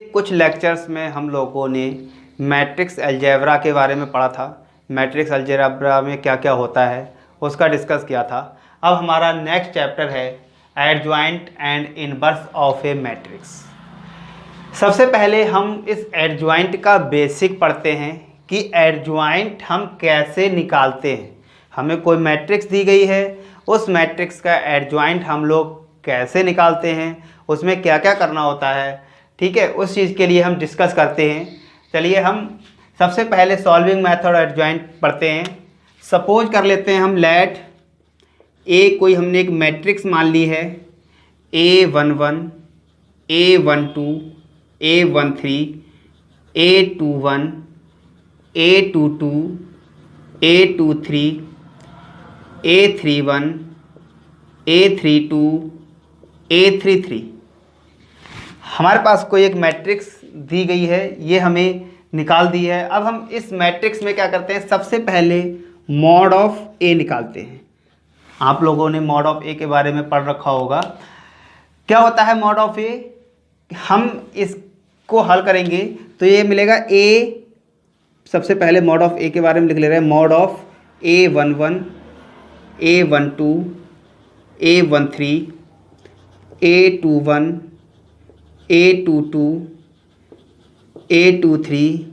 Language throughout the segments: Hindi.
कुछ लेक्चर्स में हम लोगों ने मैट्रिक्स अलजेब्रा के बारे में पढ़ा था। मैट्रिक्स अलजेब्रा में क्या क्या होता है उसका डिस्कस किया था। अब हमारा नेक्स्ट चैप्टर है adjoint and inverse of A matrix. सबसे पहले हम इस एडजॉइंट का बेसिक पढ़ते हैं कि एडजॉइंट हम कैसे निकालते हैं। हमें कोई मैट्रिक्स दी गई है, उस मैट्रिक्स का एडजॉइंट हम लोग कैसे निकालते हैं, उसमें क्या क्या करना होता है, ठीक है, उस चीज़ के लिए हम डिस्कस करते हैं। चलिए हम सबसे पहले सॉल्विंग मेथड एडजॉइंट पढ़ते हैं। सपोज कर लेते हैं हम लेट ए, कोई हमने एक मैट्रिक्स मान ली है A11 A12 A13 A21 A22 A23 A31 A32 A33। हमारे पास कोई एक मैट्रिक्स दी गई है, ये हमें निकाल दी है। अब हम इस मैट्रिक्स में क्या करते हैं, सबसे पहले मॉड ऑफ ए निकालते हैं। आप लोगों ने मॉड ऑफ ए के बारे में पढ़ रखा होगा। क्या होता है मॉड ऑफ ए, हम इसको हल करेंगे तो ये मिलेगा ए। सबसे पहले मॉड ऑफ ए के बारे में लिख ले रहे हैं। Mod of A11 A12 A13 A21 A22 A23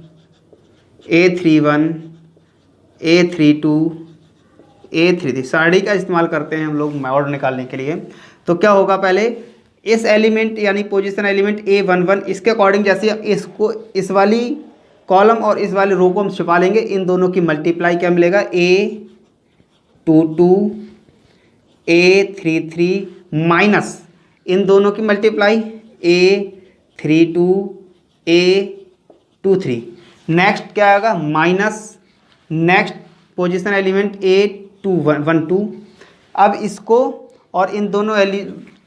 A31 A32 A33 sari का इस्तेमाल करते हैं हम लोग मॉड निकालने के लिए। तो क्या होगा, पहले इस एलिमेंट यानी पोजीशन एलिमेंट A11 इसके अकॉर्डिंग जैसे इसको इस वाली कॉलम और इस वाली रो को हम छिपा लेंगे, इन दोनों की मल्टीप्लाई क्या मिलेगा A22 A33 माइनस इन दोनों की मल्टीप्लाई A32 A23। नेक्स्ट क्या आएगा, minus next position element A12। अब इसको और इन दोनों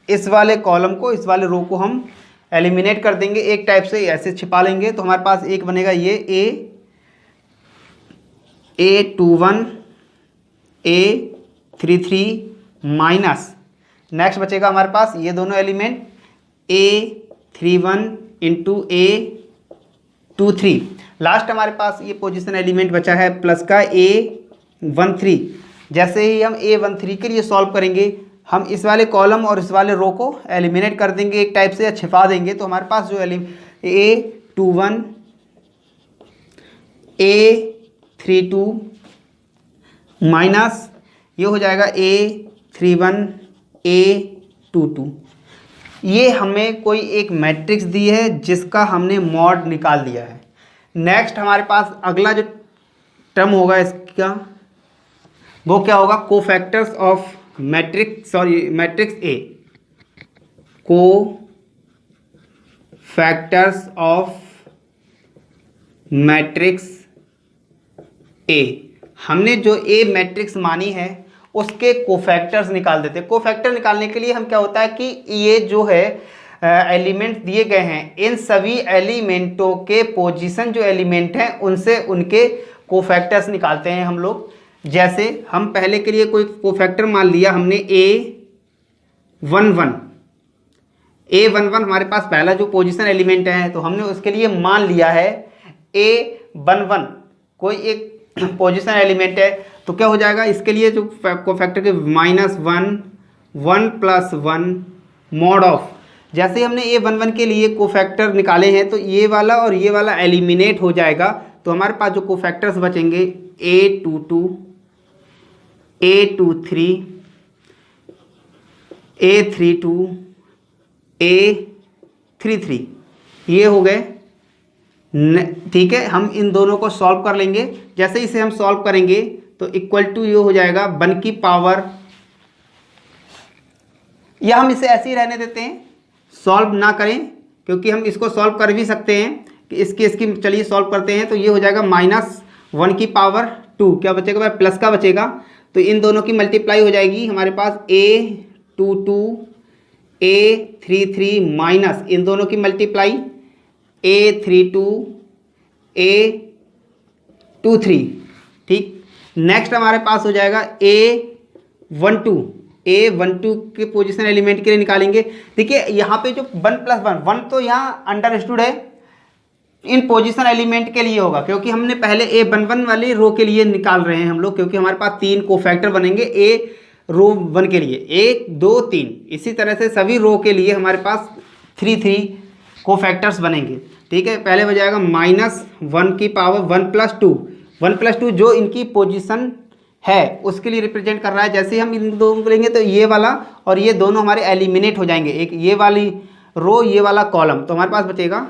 इस वाले कॉलम को इस वाले रो को हम एलिमिनेट कर देंगे, एक टाइप से ऐसे छिपा लेंगे। तो हमारे पास एक बनेगा ये A21 A33 माइनस नेक्स्ट बचेगा हमारे पास ये दोनों element A31 into A23। Last हमारे पास ये पोजीशन एलिमेंट बचा है प्लस का A13। जैसे ही हम A13 के लिए सॉल्व करेंगे, हम इस वाले कॉलम और इस वाले रो को एलिमिनेट कर देंगे, एक टाइप से छिपा देंगे। तो हमारे पास जो A21 A32 माइनस ये हो जाएगा A31 A22। ये हमें कोई एक मैट्रिक्स दी है जिसका हमने मॉड निकाल दिया है। नेक्स्ट हमारे पास अगला जो टर्म होगा इसका वो क्या होगा, cofactors of matrix A. Cofactors of matrix A. हमने जो ए मैट्रिक्स मानी है उसके कोफैक्टर्स निकाल देते हैं। कोफैक्टर निकालने के लिए हम क्या होता है कि ये जो है एलिमेंट दिए गए हैं, इन सभी एलिमेंटों के पोजीशन जो एलिमेंट हैं उनसे उनके कोफैक्टर्स निकालते हैं हम लोग। जैसे हम पहले के लिए कोई कोफैक्टर मान लिया हमने A11 हमारे पास पहला जो पोजीशन एलिमेंट है, तो हमने उसके लिए मान लिया है A11 कोई एक पोजीशन एलिमेंट है। तो क्या हो जाएगा, इसके लिए जो कोफैक्टर के -1 1 + 1 मॉड ऑफ। जैसे हमने A11 के लिए कोफैक्टर निकाले हैं तो ये वाला और ये वाला एलिमिनेट हो जाएगा। तो हमारे पास जो कोफैक्टर्स बचेंगे A22 A23 A32 A33 ये हो गए, ठीक है। हम इन दोनों को सॉल्व कर लेंगे। जैसे इसे हम सॉल्व करेंगे तो इक्वल टू ये हो जाएगा 1 की पावर, या हम इसे ऐसे ही रहने देते हैं, सॉल्व ना करें, क्योंकि हम इसको सॉल्व कर भी सकते हैं कि इसकी चलिए सॉल्व करते हैं। तो ये हो जाएगा -1 की पावर 2। क्या बचेगा, प्लस का बचेगा। तो इन दोनों की मल्टीप्लाई हो जाएगी हमारे पास A22 A33 माइनस इन दोनों की मल्टीप्लाई A32 A23, ठीक। नेक्स्ट हमारे पास हो जाएगा A12 A12 के पोजीशन एलिमेंट के लिए निकालेंगे। देखिए यहाँ पे जो 1 + 1, 1 तो यहाँ अंडरस्टूड है, इन पोजीशन एलिमेंट के लिए होगा, क्योंकि हमने पहले A11 वाली रो के लिए निकाल रहे हैं हम लोग, क्योंकि हमारे पास 3 कोफैक्टर बनेंगे ए रो 1 के लिए, 1 2 3। इसी तरह से सभी रो के लिए हमारे पास 3 कोफैक्टर्स बनेंगे। ठीक है, पहले हो जाएगा -1 की पावर 1 + 2, 1 + 2 जो इनकी पोजीशन है उसके लिए रिप्रेजेंट कर रहा है। जैसे हम इन दोनों को लेंगे तो ये वाला और ये दोनों हमारे एलिमिनेट हो जाएंगे, एक ये वाली रो ये वाला कॉलम, तो हमारे पास बचेगा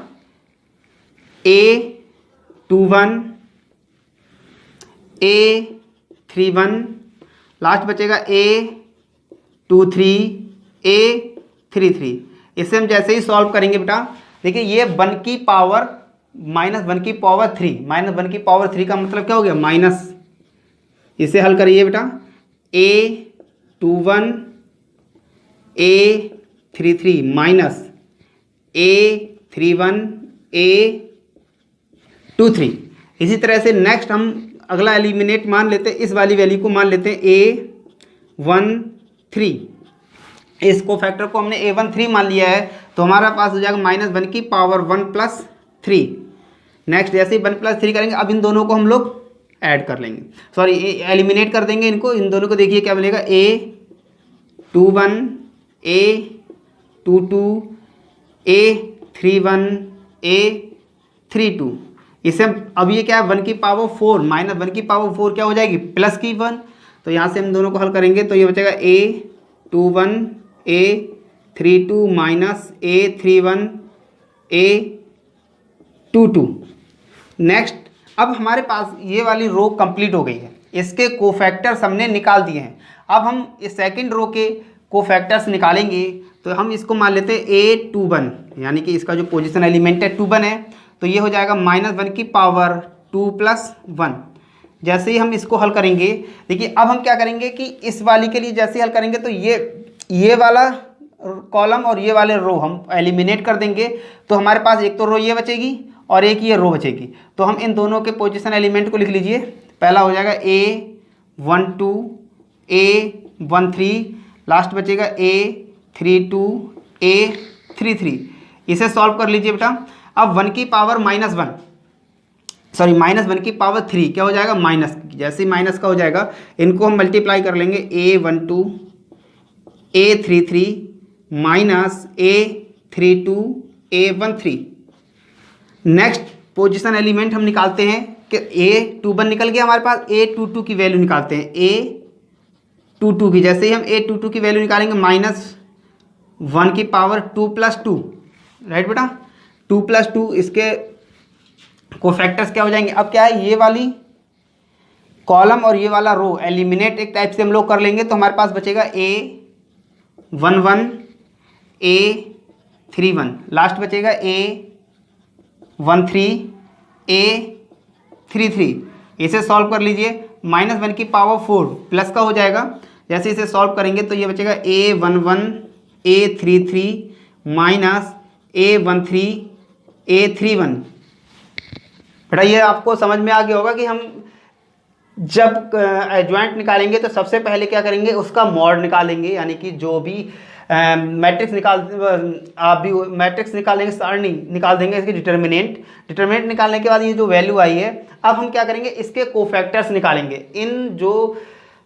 A21 A31, लास्ट बचेगा A23 A33। इसे हम जैसे ही सॉल्व करेंगे बेटा, देखिए ये 1 की पावर -1 की पावर 3, -1 की पावर 3 का मतलब क्या हो गया माइनस। इसे हल करिए बेटा, A21 A33 minus A31 A23। इसी तरह से नेक्स्ट हम अगला एलिमिनेट मान लेते हैं, इस वाली वैल्यू को मान लेते हैं A13। इस कोफैक्टर को हमने A13 मान लिया है, तो हमारा पास हो जाएगा -1 की पावर 1 + 3। नेक्स्ट जैसे ही 1 + 3 करेंगे, अब इन दोनों को हम लोग ऐड कर लेंगे, सॉरी एलिमिनेट कर देंगे इनको, इन दोनों को देखिए क्या मिलेगा A21 A22 A31 A32। इसे अब ये क्या है 1 की पावर 4 -1 की पावर 4 क्या हो जाएगी प्लस की 1, तो यहाँ से हम दोनों को हल करेंगे तो ये बचेगा A21 A32 minus A31 A22। Next अब हमारे पास ये वाली रो कंप्लीट हो गई है, इसके कोफैक्टर्स हमने निकाल दिए हैं। अब हम इस सेकंड रो के कोफैक्टर्स निकालेंगे, तो हम इसको मान लेते हैं A21, यानी कि इसका जो पोजीशन एलिमेंट है 21 है, तो ये हो जाएगा -1 की पावर 2 + 1। जैसे ही हम इसको हल करेंगे, देखिए अब हम क्या करेंगे कि इस वाली के लिए जैसे ही हल करेंगे तो ये वाला कॉलम और ये वाले रो हम एलिमिनेट कर देंगे, तो हमारे पास एक तो रो ये बचेगी और एक ये रो बचेगी। तो हम इन दोनों के पोजीशन एलिमेंट को लिख लीजिए, पहला हो जाएगा A12 A13, लास्ट बचेगा A32 A33। इसे सॉल्व कर लीजिए बेटा। अब 1 की पावर -1 की पावर 3 क्या हो जाएगा माइनस, जैसे ही माइनस का हो जाएगा इनको हम मल्टीप्लाई कर लेंगे, A12 A33 minus A32 A13। Next position element हम निकालते हैं कि A21 निकल गया हमारे पास, A22 की वैल्यू निकालते हैं, A22 की। जैसे ही हम A22 की वैल्यू निकालेंगे -1 की पावर 2 + 2, राइट बेटा, 2 + 2, इसके कोफैक्टर्स क्या हो जाएंगे। अब क्या है ये वाली कॉलम और ये वाला रो एलिमिनेट एक टाइप से हम लोग कर लेंगे, तो हमारे पास बचेगा A11 A31, लास्ट बचेगा A13 A33। इसे सॉल्व कर लीजिए, -1 की पावर 4 प्लस का हो जाएगा, जैसे इसे सॉल्व करेंगे तो ये बचेगा A11 A33 minus A13 A31। बेटा ये आपको समझ में आ गया होगा कि हम जब एडजॉइंट निकालेंगे तो सबसे पहले क्या करेंगे, उसका मॉड निकालेंगे, यानी कि जो भी मैट्रिक्स निकालेंगे, सारणी निकाल देंगे, इसकी डिटर्मिनेंट निकालने के बाद ये जो वैल्यू आई है, अब हम क्या करेंगे इसके कोफैक्टर्स निकालेंगे। इन जो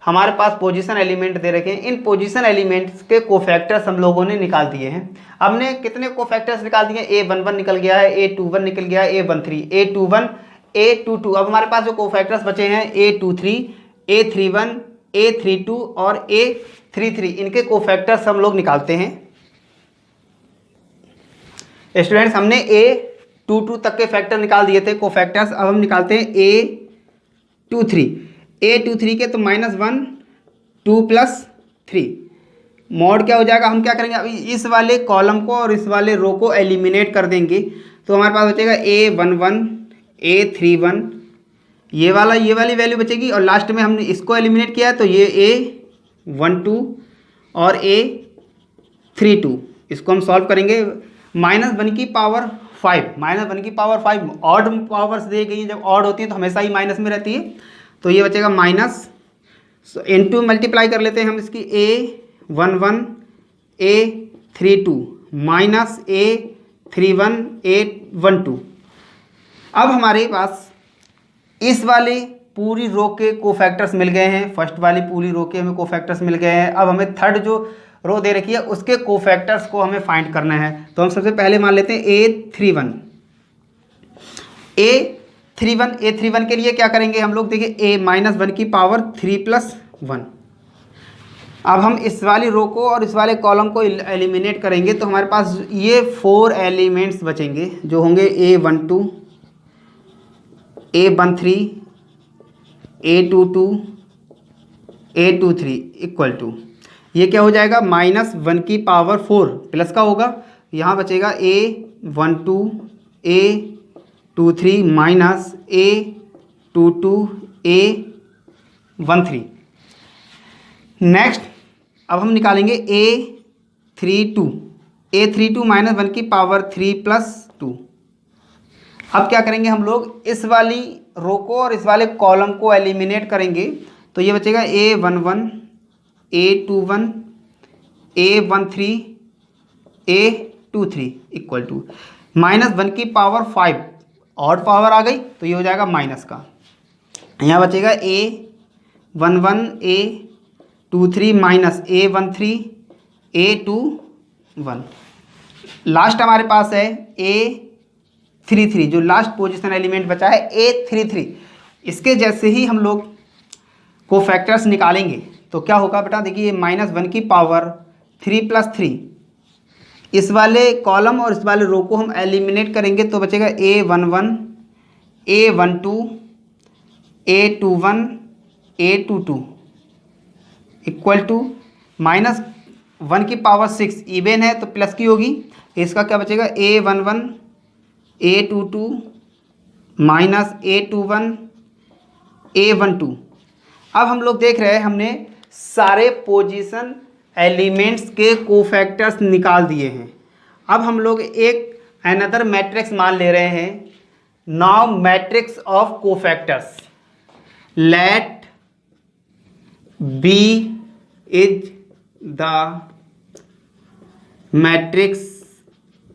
हमारे पास पोजीशन एलिमेंट दे रखे हैं, इन पोजीशन एलिमेंट्स के कोफैक्टर्स हम लोगों ने निकाल दिए हैं। हमने कितने कोफैक्टर्स निकाल दिए, A11 निकल गया है, A21 निकल गया है, A13 A21 A22। अब हमारे पास जो कोफैक्टर्स बचे हैं A23 A31 A32 और A33, इनके कोफैक्टर्स हम लोग निकालते हैं। स्टूडेंट्स हमने A22 तक के फैक्टर निकाल दिए थे कोफैक्टर्स, अब हम निकालते हैं A23 के, तो -1 2 + 3 मॉड क्या हो जाएगा, हम क्या करेंगे अभी इस वाले कॉलम को और इस वाले रो को एलिमिनेट कर देंगे, तो हमारे पास बचेगा A11 A31, ये वाली वैल्यू बचेगी, और लास्ट में हमने इसको एलिमिनेट किया है तो ये A12 और A32। इसको हम सॉल्व करेंगे, -1 की पावर 5 ऑड पावर्स दी गई, जब ऑड होती है तो हमेशा ही माइनस में रहती है, तो ये बचेगा माइनस, इनटू मल्टीप्लाई कर लेते हैं हम इसकी A11 A32 minus A31 A12। अब हमारे पास इस वाली पूरी रो के कोफैक्टर्स मिल गए हैं, फर्स्ट वाली पूरी रो के हमें कोफैक्टर्स मिल गए हैं। अब हमें थर्ड जो रो दे रखी है उसके कोफैक्टर्स को हमें फाइंड करना है। तो हम सबसे पहले मान लेते हैं A31 A31 के लिए क्या करेंगे हम लोग, देखिए A-1 की पावर 3+1। अब हम इस वाली रो को और इस वाले कॉलम को एलिमिनेट करेंगे तो हमारे पास ये 4 एलिमेंट्स बचेंगे जो होंगे A12 A13 A22 A23 equal to, ये क्या हो जाएगा, -1 की पावर 4 प्लस का होगा, यहाँ बचेगा A12 A23 minus A22 A13। Next अब हम निकालेंगे A32 -1 की पावर 3+2। अब क्या करेंगे हम लोग, इस वाली रो को और इस वाले कॉलम को एलिमिनेट करेंगे तो ये बचेगा A11 A21 A13 A23 equal to -1 की पावर 5 और पावर आ गई तो ये हो जाएगा माइनस का, यहाँ बचेगा A11 A23 minus A13 A21। Last हमारे पास है A33, जो लास्ट पोजीशन एलिमेंट बचा है A33। इसके जैसे ही हम लोग कोफैक्टर्स निकालेंगे तो क्या होगा बेटा, देखिए -1 की पावर 3+3, इस वाले कॉलम और इस वाले रो को हम एलिमिनेट करेंगे तो बचेगा A11 A12 A21 A22 equal to -1 की पावर 6, इवेन है तो प्लस की होगी, इसका क्या बचेगा A11 A22 minus A21 A12। अब हम लोग देख रहे हैं हमने सारे पोजीशन एलिमेंट्स के कोफैक्टर्स निकाल दिए हैं। अब हम लोग एक अनदर मैट्रिक्स मान ले रहे हैं, now matrix of cofactors. Let B is the matrix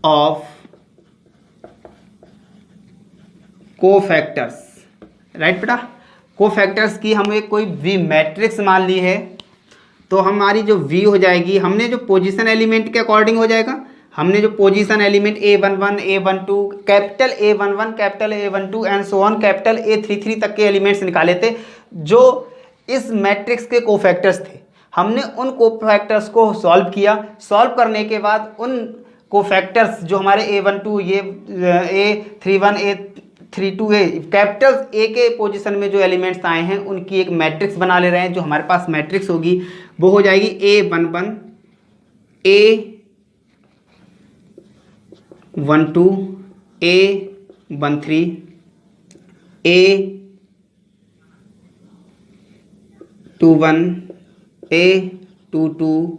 of cofactors, right बेटा। कोफैक्टर्स की हम एक कोई वी मैट्रिक्स मान ली है तो हमारी जो वी हो जाएगी, हमने जो पोजीशन एलिमेंट के अकॉर्डिंग हो जाएगा, हमने जो position element A11 A12 capital A11 capital A12 and so on capital A33 तक के एलिमेंट्स निकाले थे जो इस मैट्रिक्स के कोफैक्टर्स थे। हमने उन कोफैक्टर्स को सॉल्व किया, सॉल्व करने के बाद उन कोफैक्टर्स जो हमारे A12 ये A31 A32 कैपिटल ए के पोजीशन में जो एलिमेंट्स आए हैं उनकी एक मैट्रिक्स बना ले रहे हैं। जो हमारे पास मैट्रिक्स होगी वो हो जाएगी A11 A12 A13 A21 A22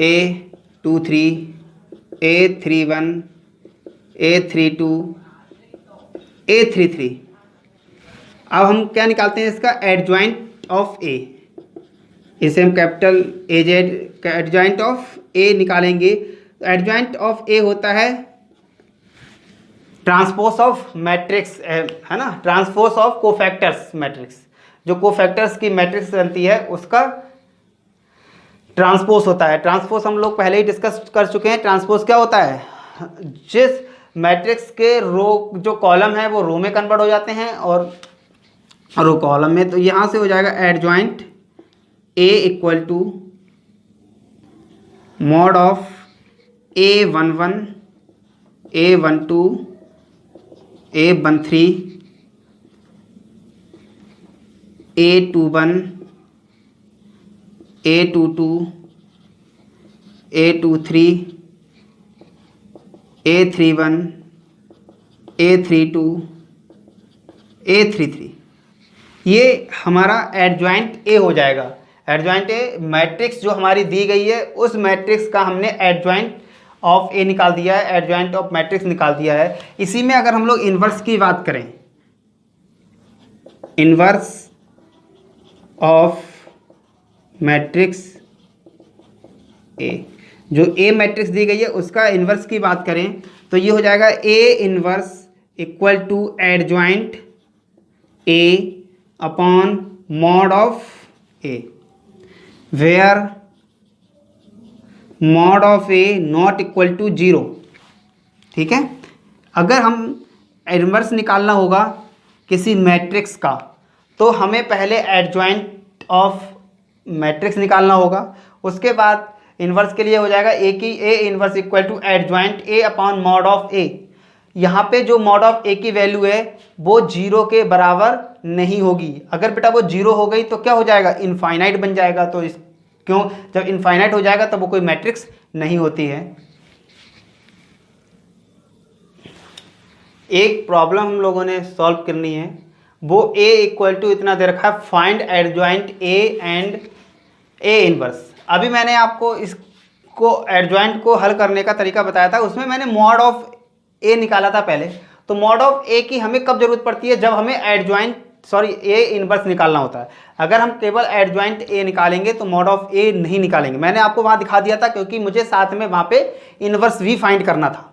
A23 A31 A32 A33। अब हम क्या निकालते हैं, इसका एडजॉइंट ऑफ ए, इसे हम कैपिटल AZ एडजॉइंट ऑफ ए निकालेंगे। एडजॉइंट ऑफ ए होता है ट्रांसपोज ऑफ मैट्रिक्स, है ना, ट्रांसपोज ऑफ कोफैक्टर्स मैट्रिक्स। जो कोफैक्टर्स की मैट्रिक्स बनती है उसका ट्रांसपोज होता है। ट्रांसपोज हम लोग पहले ही डिस्कस कर चुके हैं। ट्रांसपोज क्या होता है, जिस मैट्रिक्स के रो जो कॉलम है वो रो में कन्वर्ट हो जाते हैं और रो कॉलम में, तो यहाँ से हो जाएगा adjoint A equal to mod of A11 A12 A13 A21 A22 A23 A31 A32 A33। ये हमारा एडजॉइंट ए हो जाएगा। एडजॉइंट ए मैट्रिक्स जो हमारी दी गई है उस मैट्रिक्स का हमने एडजॉइंट ऑफ ए निकाल दिया है, एडजॉइंट ऑफ मैट्रिक्स निकाल दिया है। इसी में अगर हम लोग इन्वर्स की बात करें, इन्वर्स ऑफ मैट्रिक्स ए। जो ए मैट्रिक्स दी गई है उसका इन्वर्स की बात करें तो ये हो जाएगा A inverse equal to adjoint A upon mod of A, where mod of A not equal to 0। ठीक है, अगर हम इन्वर्स निकालना होगा किसी मैट्रिक्स का तो हमें पहले एडजॉइंट ऑफ मैट्रिक्स निकालना होगा, उसके बाद इन्वर्स के लिए हो जाएगा ए की A inverse equal to adjoint A upon mod of A. यहाँ पे जो मॉड ऑफ ए की वैल्यू है वो 0 के बराबर नहीं होगी। अगर बेटा वो 0 हो गई तो क्या हो जाएगा, इनफाइनाइट बन जाएगा। तो इस क्यों, जब इनफाइनाइट हो जाएगा तब वो कोई मैट्रिक्स नहीं होती है। एक प्रॉब्लम हम लोगों ने सॉल्व करनी है, वो ए इक्वल टू इतना दे रखा है, find adjoint A and A inverse. अभी मैंने आपको इसको एडजॉइंट को हल करने का तरीका बताया था, उसमें मैंने मॉड ऑफ ए निकाला था पहले। तो मॉड ऑफ ए की हमें कब जरूरत पड़ती है, जब हमें ए इनवर्स निकालना होता है। अगर हम केवल एडजॉइंट ए निकालेंगे तो मॉड ऑफ ए नहीं निकालेंगे। मैंने आपको वहाँ दिखा दिया था क्योंकि मुझे साथ में वहाँ पे इनवर्स भी फाइंड करना था।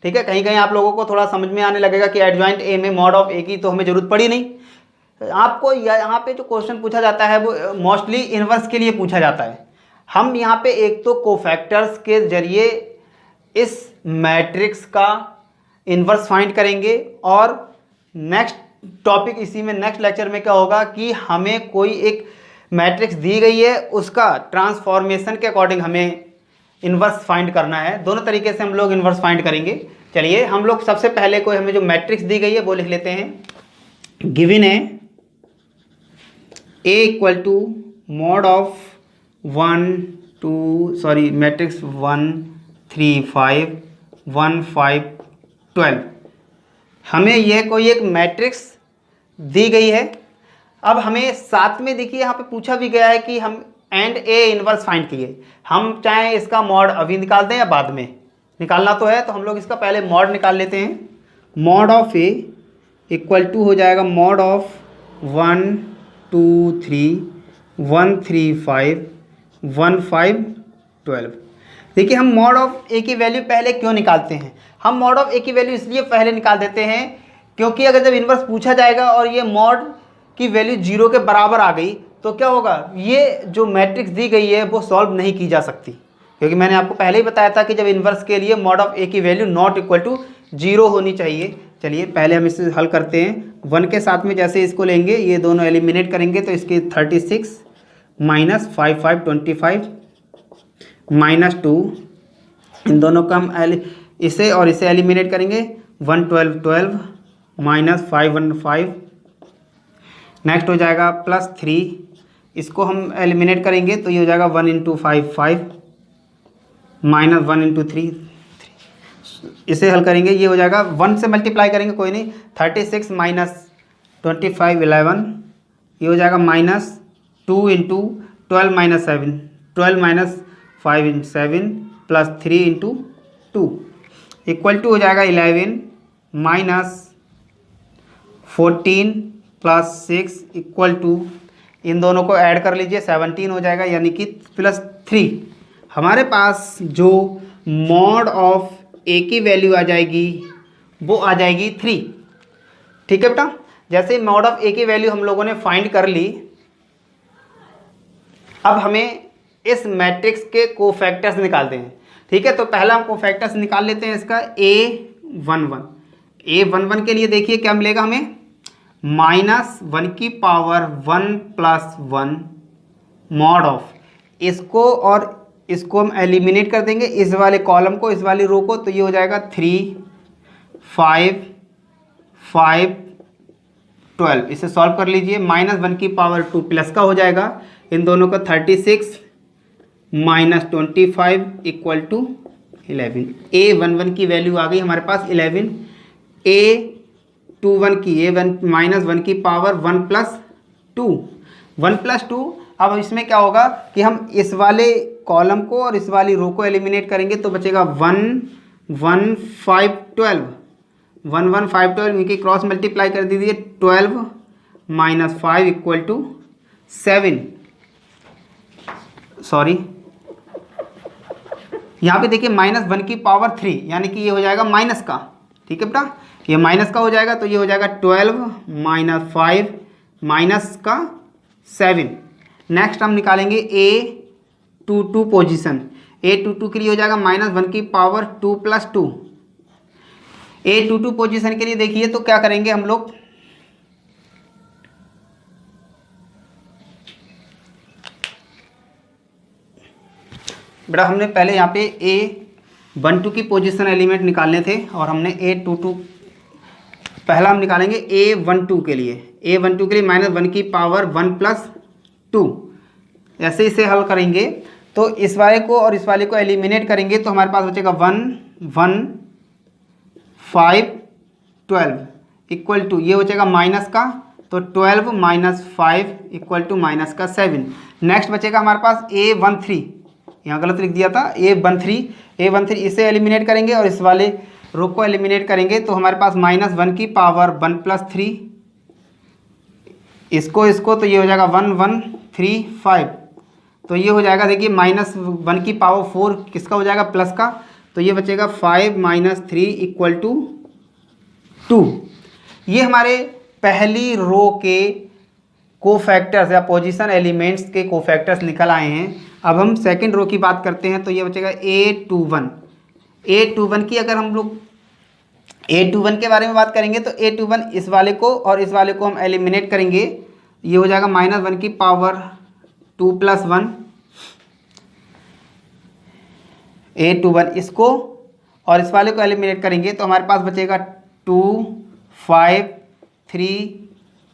ठीक है, कहीं कहीं आप लोगों को थोड़ा समझ में आने लगेगा कि एडजॉइंट ए में मॉड ऑफ ए की तो हमें जरूरत पड़ी नहीं। आपको यहाँ पे जो क्वेश्चन पूछा जाता है वो मोस्टली इनवर्स के लिए पूछा जाता है। हम यहाँ पे एक तो कोफैक्टर्स के जरिए इस मैट्रिक्स का इनवर्स फाइंड करेंगे, और नेक्स्ट टॉपिक इसी में नेक्स्ट लेक्चर में क्या होगा कि हमें कोई एक मैट्रिक्स दी गई है उसका ट्रांसफॉर्मेशन के अकॉर्डिंग हमें इनवर्स फाइंड करना है। दोनों तरीके से हम लोग इनवर्स फाइंड करेंगे। चलिए हम लोग सबसे पहले कोई हमें जो मैट्रिक्स दी गई है वो लिख लेते हैं। गिवन है A equal to mod of 1 2 matrix 1 3 5 1 5 12। हमें यह कोई एक मैट्रिक्स दी गई है। अब हमें साथ में देखिए यहाँ पे पूछा भी गया है कि हम एंड ए इनवर्स फाइंड किए। हम चाहे इसका मॉड अभी निकाल दें या बाद में निकालना तो है, तो हम लोग इसका पहले मॉड निकाल लेते हैं। Mod of A equal to हो जाएगा मॉड ऑफ 1 2 3 1 3 5 1 5 12। देखिए हम मॉड ऑफ ए की वैल्यू पहले क्यों निकालते हैं, हम मॉड ऑफ ए की वैल्यू इसलिए पहले निकाल देते हैं क्योंकि अगर जब इन्वर्स पूछा जाएगा और ये मॉड की वैल्यू 0 के बराबर आ गई तो क्या होगा, ये जो मैट्रिक्स दी गई है वो सॉल्व नहीं की जा सकती। क्योंकि मैंने आपको पहले ही बताया था कि जब इन्वर्स के लिए मॉड ऑफ ए की वैल्यू नॉट इक्वल टू 0 होनी चाहिए। चलिए पहले हम इसे हल करते हैं। 1 के साथ में जैसे इसको लेंगे, ये दोनों एलिमिनेट करेंगे तो इसके 36 माइनस 5 5 25 माइनस 2, इन दोनों का हम इसे और इसे एलिमिनेट करेंगे। 1 12 12 माइनस 5 1 5, नेक्स्ट हो जाएगा प्लस 3, इसको हम एलिमिनेट करेंगे तो ये हो जाएगा 1 इंटू 5 5 माइनस 1 इंटू 3 3, इसे हल करेंगे ये हो जाएगा 1 से मल्टीप्लाई करेंगे कोई नहीं, 36 माइनस 25 11, ये हो जाएगा minus 2 into 12 minus 7 12 minus 5 in 7 plus 3 into 2 equal to हो जाएगा 11 माइनस 14 प्लस 6 इक्वल टू, इन दोनों को ऐड कर लीजिए 17 हो जाएगा, यानी कि प्लस 3। हमारे पास जो मॉड ऑफ ए की वैल्यू आ जाएगी वो आ जाएगी 3। ठीक है बेटा, जैसे मॉड ऑफ ए की वैल्यू हम लोगों ने फाइंड कर ली, अब हमें इस मैट्रिक्स के कोफैक्टर्स निकालते हैं। ठीक है, तो पहला हम कोफैक्टर्स निकाल लेते हैं इसका A11। A11 के लिए देखिए क्या मिलेगा हमें, -1 की पावर 1 प्लस 1 मॉड ऑफ, इसको और इसको हम एलिमिनेट कर देंगे, इस वाले कॉलम को इस वाली रो को, तो ये हो जाएगा 3 5 5 12। इसे सॉल्व कर लीजिए, -1 की पावर 2 प्लस का हो जाएगा, इन दोनों का 36 माइनस 25 इक्वल टू 11। A11 की वैल्यू आ गई हमारे पास 11। A21 की -1 की पावर 1 प्लस 2 1 प्लस 2। अब इसमें क्या होगा कि हम इस वाले कॉलम को और इस वाली रो को एलिमिनेट करेंगे तो बचेगा 1 1 5 12 1 1 5 12, इनकी क्रॉस मल्टीप्लाई कर दीजिए, 12 माइनस 5 इक्वल टू 7, यहाँ पे देखिए -1⁻³ यानी कि ये हो जाएगा माइनस का, ठीक है बेटा, ये माइनस का हो जाएगा, तो ये हो जाएगा 12 - 5 -7। नेक्स्ट हम निकालेंगे A22 पोजीशन। A22 के लिए हो जाएगा -1⁻² + 2। A22 पोजीशन के लिए देखिए तो क्या करेंगे हम लोग, बेटा हमने पहले यहाँ पे A12 की पोजीशन एलिमेंट निकालने थे और हमने A22 पहला हम निकालेंगे A12 के लिए। A12 के लिए -1⁻1 + 2। ऐसे इसे हल करेंगे तो इस वाले को और इस वाले को एलिमिनेट करेंगे तो हमारे पास बचेगा 1 1 5 12 इक्वल टू, ये बचेगा माइनस का, तो 12 - 5 इक्वल टू -7। नेक्स्ट बचेगा हमारे पास A13, यहाँ गलत लिख दिया था, A13 इसे एलिमिनेट करेंगे और इस वाले रो को एलिमिनेट करेंगे तो हमारे पास -1⁻1 + 3, इसको तो ये हो जाएगा 1 1 3 5, तो ये हो जाएगा देखिए -1⁻4 किसका हो जाएगा, प्लस का, तो ये बचेगा 5 - 3 इक्वल टू 2। ये हमारे पहली रो के कोफैक्टर्स या पोजीशन एलिमेंट्स के कोफैक्टर्स निकल आए हैं। अब हम सेकंड रो की बात करते हैं तो ये बचेगा A21 की, अगर हम लोग A21 के बारे में बात करेंगे तो A21 इस वाले को और इस वाले को हम एलिमिनेट करेंगे, ये हो जाएगा -1⁻2 + 1। A21 इसको और इस वाले को एलिमिनेट करेंगे तो हमारे पास बचेगा 2 5 3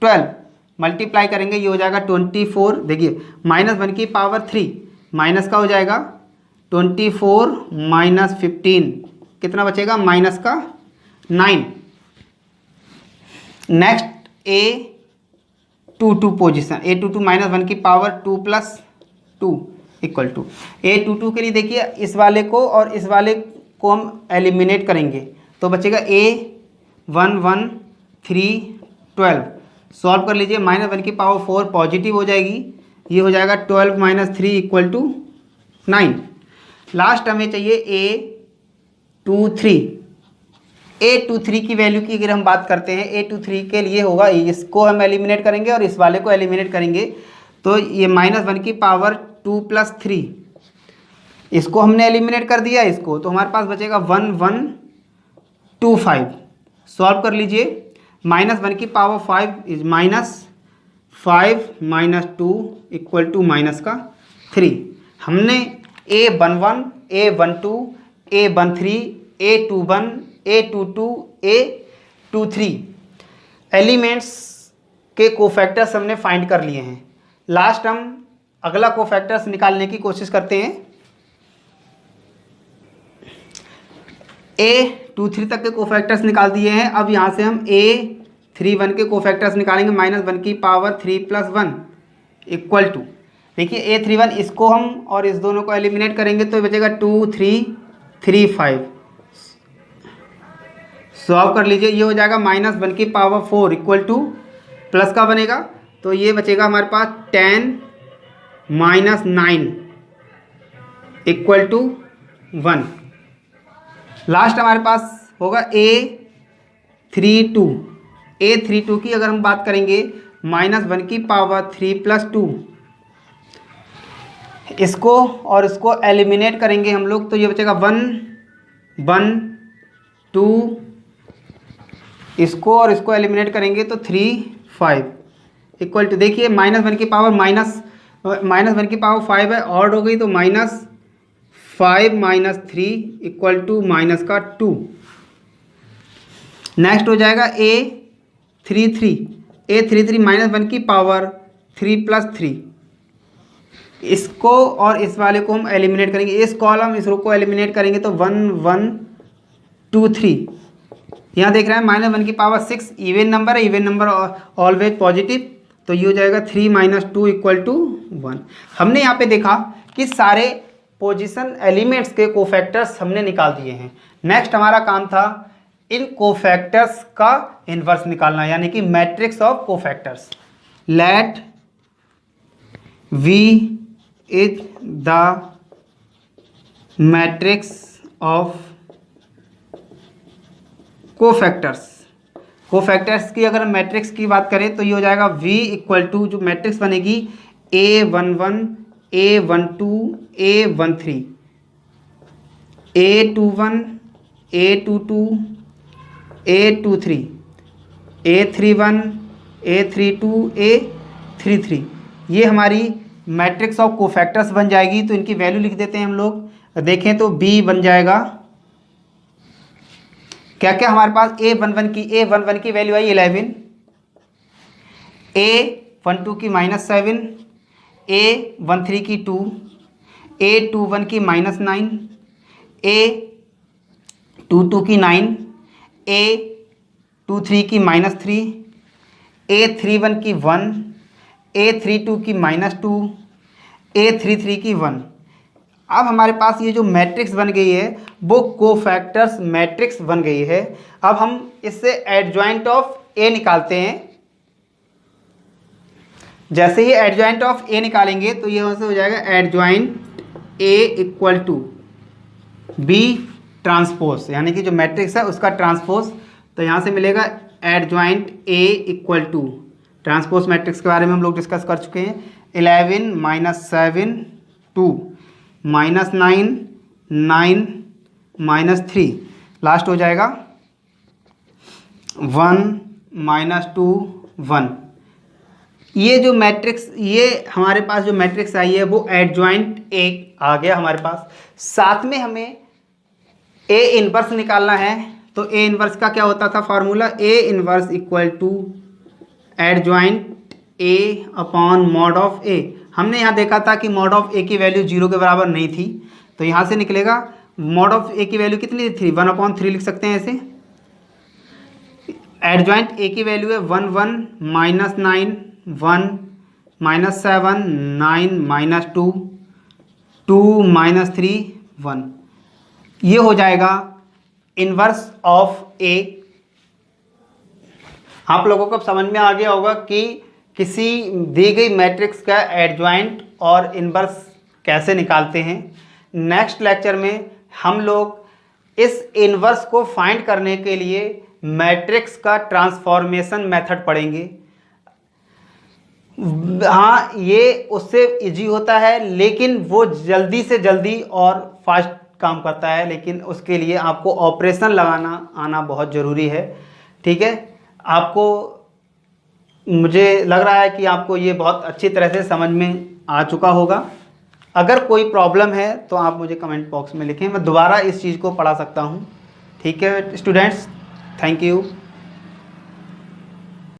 12, मल्टीप्लाई करेंगे ये हो जाएगा 24। देखिए -1⁻3 माइनस का हो जाएगा 24 - 15, कितना बचेगा, -9। Next A22 position, A22 -1⁻2 + 2 equal to, A22 के लिए देखिए इस वाले को और इस वाले को हम एलिमिनेट करेंगे तो बचेगा A11 3 12। सॉल्व कर लीजिए, -1⁻4 पॉजिटिव हो जाएगी, ये हो जाएगा 12 - 3 इक्वल टू 9। लास्ट हमें चाहिए A23 की वैल्यू की अगर हम बात करते हैं, A23 के लिए होगा, इसको हम एलिमिनेट करेंगे और इस वाले को एलिमिनेट करेंगे तो ये -1⁻2 + 3, इसको हमने एलिमिनेट कर दिया इसको, तो हमारे पास बचेगा 1 1 2 5। सॉल्व कर लीजिए, -1⁻5 इज -5 - 2 इक्वल टू -3। हमने A11 A12 A13 A21 A22 A23 elements के कोफैक्टर्स हमने फाइंड कर लिए हैं। लास्ट हम अगला कोफैक्टर्स निकालने की कोशिश करते हैं। A23 तक के कोफैक्टर्स निकाल दिए हैं, अब यहाँ से हम A31 के कोफैक्टर्स निकालेंगे, -1⁻3 + 1 इक्वल टू, देखिए A31 इसको हम और इस दोनों को एलिमिनेट करेंगे तो बचेगा 2 3 3 5। सॉल्व कर लीजिए, ये हो जाएगा -1⁻4 इक्वल टू, प्लस का बनेगा तो ये बचेगा हमारे पास 10 - 9 इक्वल टू 1। लास्ट हमारे पास होगा A32 की अगर हम बात करेंगे -1⁻3 + 2, इसको और इसको एलिमिनेट करेंगे हम लोग तो ये बचेगा 1 1 2, इसको और इसको एलिमिनेट करेंगे तो 3 5 इक्वल टू, देखिए -1⁻5 है, ऑड हो गई तो -5 - 3 इक्वल टू -2। नेक्स्ट हो जाएगा A33 -1⁻3 + 3, इसको और इस वाले को हम एलिमिनेट करेंगे, इस कॉलम इस रो को एलिमिनेट करेंगे तो 1 1 2 3। यहाँ देख रहे हैं -1⁻6 इवन नंबर है, इवन नंबर ऑलवेज पॉजिटिव, तो ये हो जाएगा 3 - 2 इक्वल टू 1। हमने यहाँ पे देखा कि सारे पोजीशन एलिमेंट्स के कोफैक्टर्स हमने निकाल दिए हैं। नेक्स्ट हमारा काम था इन कोफैक्टर्स का इन्वर्स निकालना, यानी कि matrix of cofactors. Let V is the matrix of cofactors की अगर मैट्रिक्स की बात करें तो ये हो जाएगा V इक्वल टू, जो मैट्रिक्स बनेगी A11 A12 A13 A21 A22 A23 A31 A32 A33, ये हमारी मैट्रिक्स ऑफ कोफैक्टर्स बन जाएगी। तो इनकी वैल्यू लिख देते हैं हम लोग। देखें तो B बन जाएगा, क्या क्या हमारे पास A11 की वैल्यू आई 11, A12 की -7, A13 की 2, A21 की -9, A22 की 9, A23 की -3, A31 की 1, A32 की -2, A33 की 1। अब हमारे पास ये जो मैट्रिक्स बन गई है वो कोफैक्टर्स मैट्रिक्स बन गई है। अब हम इससे एडजॉइंट ऑफ ए निकालते हैं। जैसे ही एडजॉइंट ऑफ ए निकालेंगे तो ये हो जाएगा adjoint A equal to B transpose, यानी कि जो मैट्रिक्स है उसका ट्रांसपोज। तो यहाँ से मिलेगा adjoint A equal to, transpose matrix के बारे में हम लोग डिस्कस कर चुके हैं, 11 -7 2 -9 9 -3, लास्ट हो जाएगा 1 -2 1। ये जो मैट्रिक्स, ये हमारे पास जो मैट्रिक्स आई है वो एडजॉइंट ए आ गया हमारे पास। साथ में हमें ए इनवर्स निकालना है। तो ए इनवर्स का क्या होता था formula, A inverse equal to adjoint A upon mod of A. हमने यहाँ देखा था कि मॉड ऑफ ए की वैल्यू 0 के बराबर नहीं थी, तो यहाँ से निकलेगा मॉड ऑफ ए की वैल्यू कितनी थी, 1/3 लिख सकते हैं ऐसे। एडजॉइंट ए की वैल्यू है 1 1 -9 1 -7 9 -2 2 -3 1। ये हो जाएगा इनवर्स ऑफ ए। आप लोगों को समझ में आ गया होगा कि किसी दी गई मैट्रिक्स का एडजॉइंट और इनवर्स कैसे निकालते हैं। नेक्स्ट लेक्चर में हम लोग इस इनवर्स को फाइंड करने के लिए मैट्रिक्स का ट्रांसफॉर्मेशन मेथड पढ़ेंगे। हाँ, ये उससे इजी होता है लेकिन वो जल्दी से जल्दी और फास्ट काम करता है, लेकिन उसके लिए आपको ऑपरेशन लगाना आना बहुत ज़रूरी है। ठीक है, आपको, मुझे लग रहा है कि आपको ये बहुत अच्छी तरह से समझ में आ चुका होगा। अगर कोई प्रॉब्लम है तो आप मुझे कमेंट बॉक्स में लिखें, मैं दोबारा इस चीज़ को पढ़ा सकता हूँ। ठीक है स्टूडेंट्स, थैंक यू।